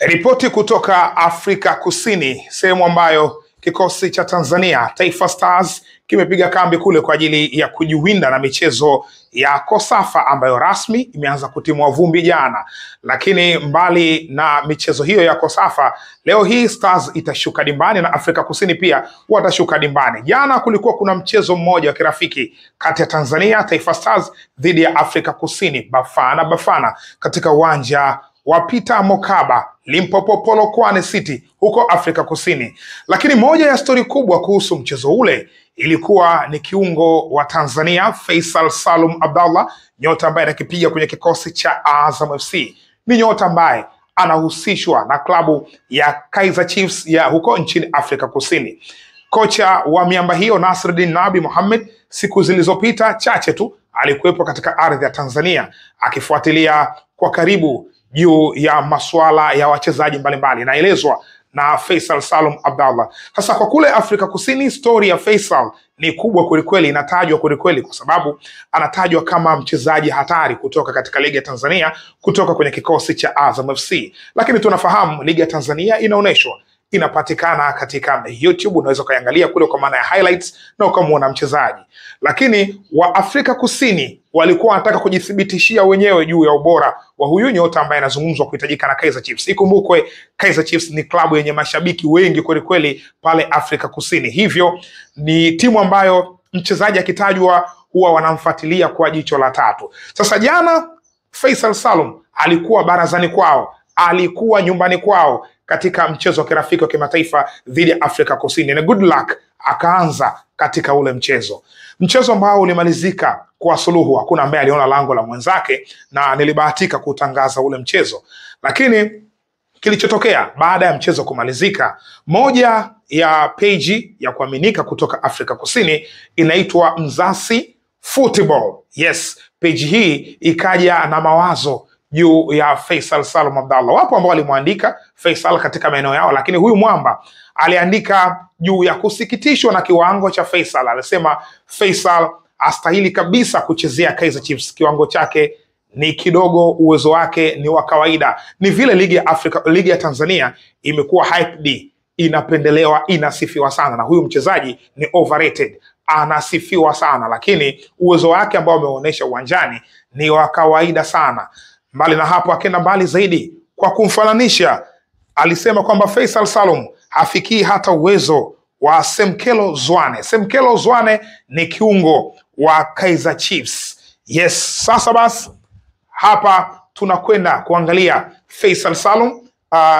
Ripoti kutoka Afrika Kusini, sehemu ambayo kikosi cha Tanzania Taifa Stars kimepiga kambi kule kwa ajili ya kujiwinda na michezo ya Kosafa ambayo rasmi imeanza kutimua vumbi jana. Lakini mbali na michezo hiyo ya Kosafa, leo hii Stars itashuka dimbani na Afrika Kusini pia watashuka dimbani. Jana kulikuwa kuna mchezo mmoja wa kirafiki kati ya Tanzania Taifa Stars dhidi ya Afrika Kusini Bafana katika uwanja wa Peter Mokaba Limpopo Polokwane City huko Afrika Kusini. Lakini moja ya stori kubwa kuhusu mchezo ule ilikuwa ni kiungo wa Tanzania Faisal Salum Abdallah, nyota ambaye anakipiga kwenye kikosi cha Azam FC. Ni nyota ambaye anahusishwa na klabu ya Kaizer Chiefs ya huko nchini Afrika Kusini. Kocha wa miamba hiyo Nasreddine Nabi Mohamed siku zilizopita chache tu alikuwepo katika ardhi ya Tanzania akifuatilia kwa karibu juu ya masuala ya wachezaji mbalimbali. Naelezwa na Faisal Salum Abdallah. Sasa kwa kule Afrika Kusini, story ya Faisal ni kubwa kwelikweli, inatajwa kwelikweli kwa sababu anatajwa kama mchezaji hatari kutoka katika ligi ya Tanzania, kutoka kwenye kikosi cha Azam FC. Lakini tunafahamu ligi ya Tanzania inaoneshwa, inapatikana katika YouTube, unaweza kuangalia kule kwa maana ya highlights na ukamuona mchezaji. Lakini wa Afrika Kusini walikuwa wanataka kujithibitishia wenyewe juu ya ubora wa huyu nyota ambaye anazungumzwa kuhitajika na Kaizer Chiefs. Ikumbukwe Kaizer Chiefs ni klabu yenye mashabiki wengi kweli pale Afrika Kusini. Hivyo ni timu ambayo mchezaji akitajwa huwa wanamfuatilia kwa jicho la tatu. Sasa jana Faisal Salum alikuwa barazani kwao, alikuwa nyumbani kwao katika mchezo wa kirafiki wa kimataifa dhidi ya Afrika Kusini, na good luck akaanza katika ule mchezo ambao ulimalizika kwa suluhu. Hakuna ambaye aliona lango la mwenzake na nilibahatika kutangaza ule mchezo. Lakini kilichotokea baada ya mchezo kumalizika, moja ya page ya kuaminika kutoka Afrika Kusini inaitwa Mzasi Football. Yes, page hii ikaja na mawazo juu ya Faisal Salum Abdallah. Wapo ambao walimwandika Faisal katika maeneo yao, lakini huyu mwamba aliandika juu ya kusikitishwa na kiwango cha Faisal. Alisema Faisal astahili kabisa kuchezea Kaizer Chiefs, kiwango chake ni kidogo, uwezo wake ni wa kawaida. Ni vile ligi ya Tanzania imekuwa hyped, inapendelewa, inasifiwa sana, na huyu mchezaji ni overrated, anasifiwa sana, lakini uwezo wake ambao ameonyesha uwanjani ni wa kawaida sana. Mbali na hapo, akenda mbali zaidi kwa kumfananisha, alisema kwamba Faisal Salum hafikii hata uwezo wa Semkelo Zwane. Semkelo Zwane ni kiungo wa Kaizer Chiefs. Yes, sasa basi hapa tunakwenda kuangalia Faisal Salum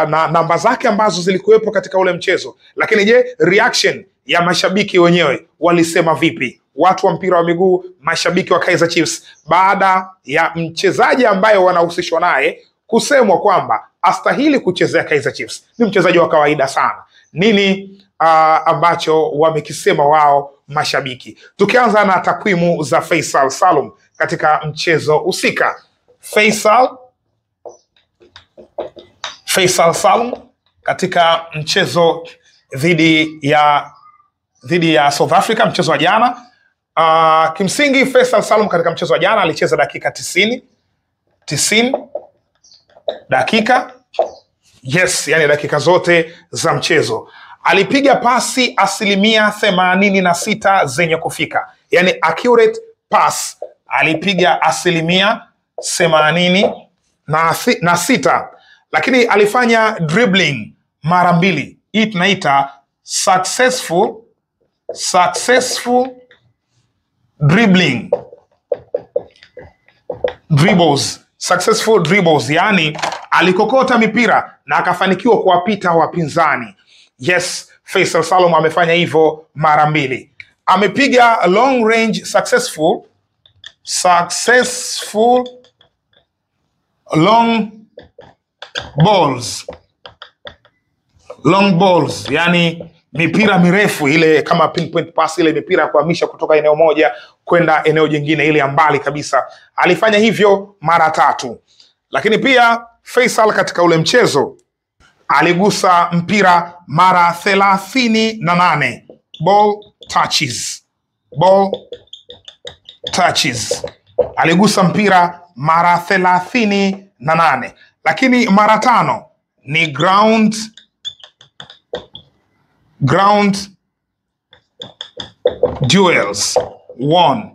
na namba zake ambazo zilikuwepo katika ule mchezo. Lakini je, reaction ya mashabiki wenyewe walisema vipi? Watu wa mpira wa miguu, mashabiki wa Kaizer Chiefs, baada ya mchezaji ambaye wanahusishwa naye kusemwa kwamba astahili kuchezea Kaizer Chiefs, ni mchezaji wa kawaida sana. Nini ambacho wamekisema wao mashabiki? Tukianza na takwimu za Faisal Salum katika mchezo husika. Faisal Salum katika mchezo dhidi ya South Africa, mchezo wa jana. Kimsingi Faisal Salum katika mchezo wa jana alicheza dakika 90 dakika. Yes, yani dakika zote za mchezo. Alipiga pasi 86% zenye kufika, yani accurate pass alipiga 86%. Lakini alifanya dribbling mara 2. Hii tunaita successful dribbles, yani alikokota mipira na akafanikiwa kuwapita wapinzani. Yes, Faisal Salum amefanya hivyo mara 2. Amepiga long range successful long balls, yani mipira mirefu ile kama pinpoint pass, ile mipira ya kuhamisha kutoka eneo moja kwenda eneo jingine, ile ya mbali kabisa. Alifanya hivyo mara 3. Lakini pia Faisal katika ule mchezo aligusa mpira mara 38. Ball touches. Aligusa mpira mara 38, lakini mara 5 ni ground duels won.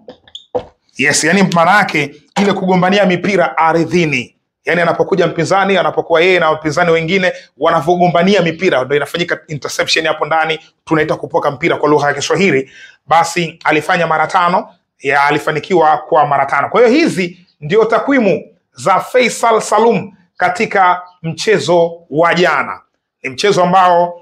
Yes, yani maana yake ile kugombania mipira ardhini. Yani anapokuja mpinzani, anapokuwa yeye na wapinzani wengine wanavogombania mipira, ndio inafanyika interception hapo ndani, tunaita kupoka mpira kwa lugha ya Kiswahili. Basi alifanya mara 5, alifanikiwa kwa mara 5. Kwa hiyo hizi ndio takwimu za Faisal Salum katika mchezo wa jana. Ni mchezo ambao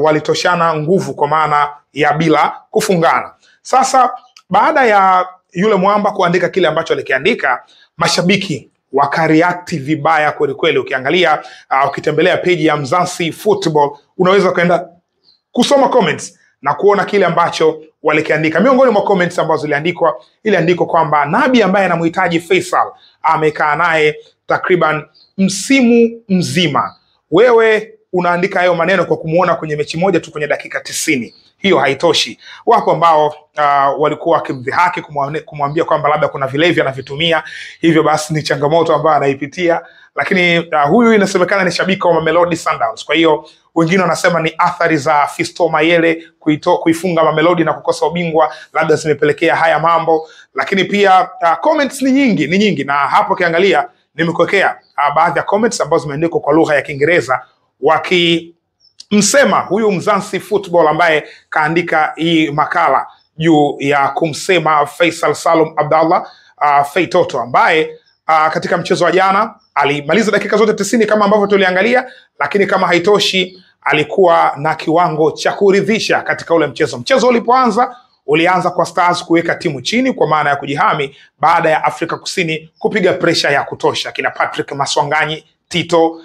walitoshana nguvu kwa maana ya bila kufungana. Sasa baada ya yule mwamba kuandika kile ambacho alikiandika, mashabiki wakareact vibaya kweli kweli. Ukiangalia ukitembelea page ya Mzansi Football, unaweza kaenda kusoma comments na kuona kile ambacho walikiandika. Miongoni mwa comments ambazo iliandikwa kwamba Nabi ambaye anamhitaji Faisal amekaa naye takriban msimu mzima. Wewe unaandika hayo maneno kwa kumuona kwenye mechi moja tu kwenye dakika 90. Hiyo haitoshi. Wapo ambao walikuwa wakimdhihaki, kumwambia kwamba labda kuna vilevi anavitumia, hivyo basi ni changamoto ambayo anaipitia. Lakini huyu inasemekana ni shabiki wa Mamelodi Sundowns. Kwa hiyo wengine wanasema ni athari za Fiston Mayele kuifunga Mamelodi na kukosa ubingwa, labda zimepelekea haya mambo. Lakini pia comments ni nyingi, na hapo kiangalia nimekuwekea baadhi ya comments ambazo zimeandikwa kwa lugha ya Kiingereza wakimsema huyu Mzansi Football ambaye kaandika hii makala juu ya kumsema Faisal Salum Abdallah Fei Toto, ambaye katika mchezo wa jana alimaliza dakika zote 90 kama ambavyo tuliangalia, lakini kama haitoshi alikuwa na kiwango cha kuridhisha katika ule mchezo. Mchezo ulianza kwa Stars kuweka timu chini kwa maana ya kujihami baada ya Afrika Kusini kupiga pressure ya kutosha. Kina Patrick Maswanganyi, Tito,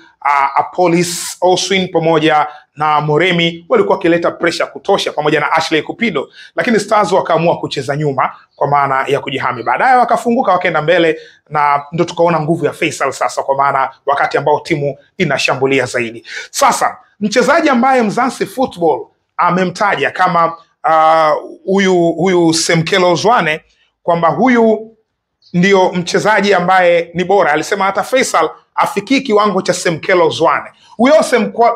Apolis Oswin pamoja na Moremi walikuwa kileta pressure kutosha pamoja na Ashley Kupido, lakini Stars wakaamua kucheza nyuma kwa maana ya kujihami. Baadaye wakafunguka wakaenda mbele, na ndio tukaona nguvu ya Faisal sasa, kwa maana wakati ambao timu inashambulia zaidi. Sasa mchezaji ambaye Mzansi Football amemtaja kama huyu Semkelo Zwane, kwamba huyu ndio mchezaji ambaye ni bora. Alisema hata Faisal afikii kiwango cha Semkelo Zwane. Huyo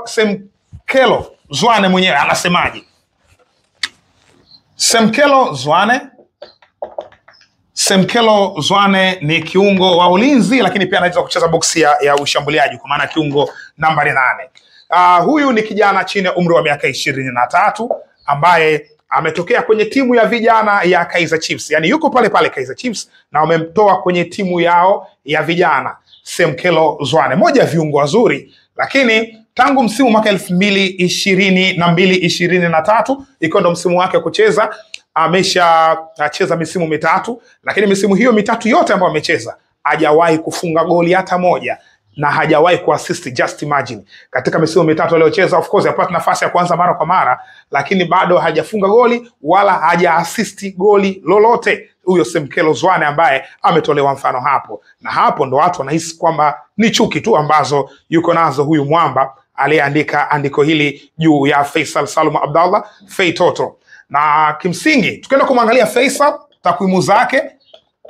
Semkelo Zwane mwenyewe anasemaje? Semkelo Zwane ni kiungo wa ulinzi, lakini pia anaweza kucheza boksi ya ushambuliaji kwa maana kiungo nambari 8. Huyu ni kijana chini ya umri wa miaka 23 ambaye ametokea kwenye timu ya vijana ya Kaizer Chiefs. Yani yuko pale Kaizer Chiefs na wamemtoa kwenye timu yao ya vijana. Semkelo Zwane, moja ya viungo wazuri, lakini tangu msimu mwaka 2022-2023 ikiwa ndo msimu wake kucheza, ameshacheza misimu 3, lakini misimu hiyo 3 yote ambayo amecheza hajawahi kufunga goli hata moja na hajawahi kuassist. Just imagine, katika misimu 3 aliyocheza, of course apata nafasi ya kwanza mara kwa mara, lakini bado hajafunga goli wala hajaassist goli lolote. Huyo Semkelo Zwane ambaye ametolewa mfano hapo, na hapo ndo watu wanahisi kwamba ni chuki tu ambazo yuko nazo huyu mwamba aliyeandika andiko hili juu ya Faisal Salum Abdallah Fei Toto. Na kimsingi tukienda kumwangalia Faisal, takwimu zake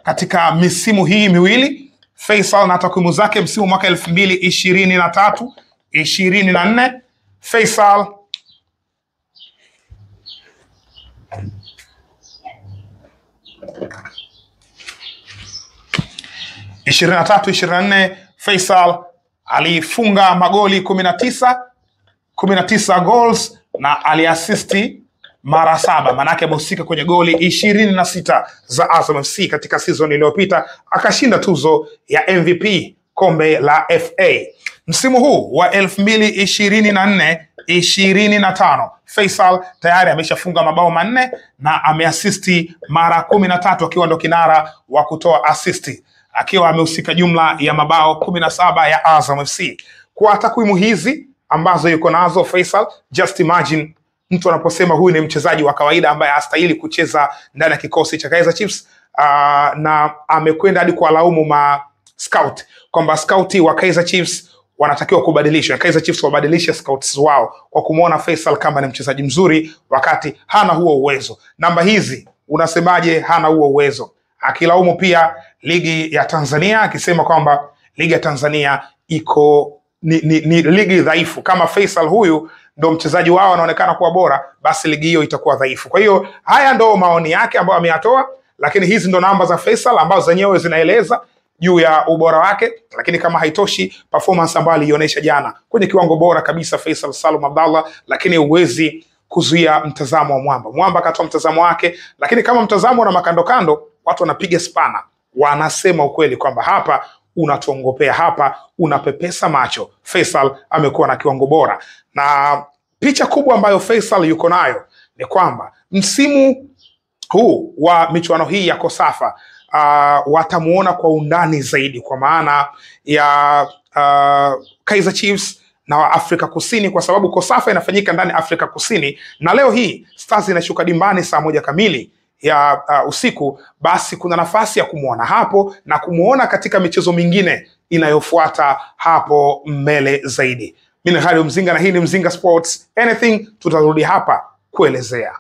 katika misimu hii miwili, Faisal na takwimu zake msimu mwaka 2023-24, Faisal Faisal alifunga magoli 19 goals na aliasisti mara 7, manake amehusika kwenye goli 26 za Azam FC katika season iliyopita, akashinda tuzo ya MVP kombe la FA. Msimu huu wa 2024-25 Faisal tayari ameshafunga mabao 4 na ameasisti mara 13, akiwa ndo kinara wa kutoa asisti, akiwa amehusika jumla ya mabao 17 ya Azam FC. Kwa takwimu hizi ambazo yuko nazo Faisal, just imagine mtu anaposema huyu ni mchezaji wa kawaida ambaye hastahili kucheza ndani ya kikosi cha Kaizer Chiefs, na amekwenda hadi kuwalaumu ma scout kwamba scouti wa Kaizer Chiefs wanatakiwa kubadilishwa. Kaizer Chiefs wabadilishe scouts wao kwa kumuona Faisal kama ni mchezaji mzuri wakati hana huo uwezo. Namba hizi unasemaje hana huo uwezo? Akilaumu pia ligi ya Tanzania, akisema kwamba ligi ya Tanzania iko ni ligi dhaifu. Kama Faisal huyu ndo mchezaji wao anaonekana kuwa bora, basi ligi hiyo itakuwa dhaifu. Kwa hiyo haya ndo maoni yake ambayo ameyatoa, lakini hizi ndo namba za Faisal ambazo zenyewe zinaeleza juu ya ubora wake. Lakini kama haitoshi, performance ambayo alionyesha jana kwenye kiwango bora kabisa Faisal Salum Abdallah, lakini uwezi kuzuia mtazamo wa Mwamba. Mwamba akatoa mtazamo wake, lakini kama mtazamo na makandokando, watu wanapiga spana, wanasema ukweli kwamba hapa unatuongopea, hapa unapepesa macho. Faisal amekuwa na kiwango bora, na picha kubwa ambayo Faisal yuko nayo ni kwamba msimu huu wa michuano hii ya Kosafa watamuona kwa undani zaidi, kwa maana ya Kaizer Chiefs na Afrika Kusini, kwa sababu Kosafa inafanyika ndani Afrika Kusini, na leo hii Stars inashuka dimbani saa 1 kamili ya usiku. Basi kuna nafasi ya kumuona hapo na kumuona katika michezo mingine inayofuata hapo mbele zaidi. Mimi ni Khalid Mzinga na hii ni Mzinga Sports Anything. Tutarudi hapa kuelezea.